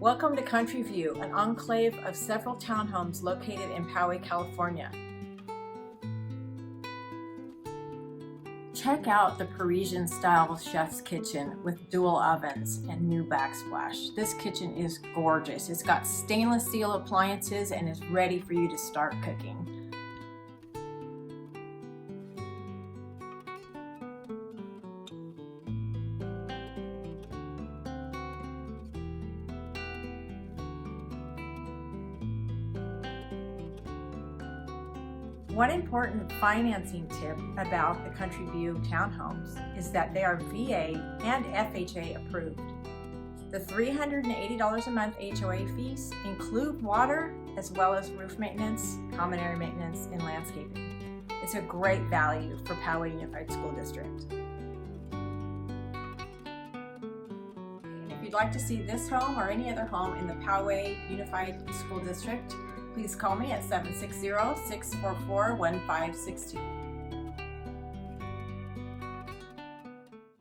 Welcome to Country View, an enclave of several townhomes located in Poway, California. Check out the Parisian-style chef's kitchen with dual ovens and new backsplash. This kitchen is gorgeous. It's got stainless steel appliances and is ready for you to start cooking. One important financing tip about the Country View townhomes is that they are VA and FHA approved. The $380 a month HOA fees include water as well as roof maintenance, common area maintenance, and landscaping. It's a great value for Poway Unified School District. And if you'd like to see this home or any other home in the Poway Unified School District, please call me at 760-644-1562.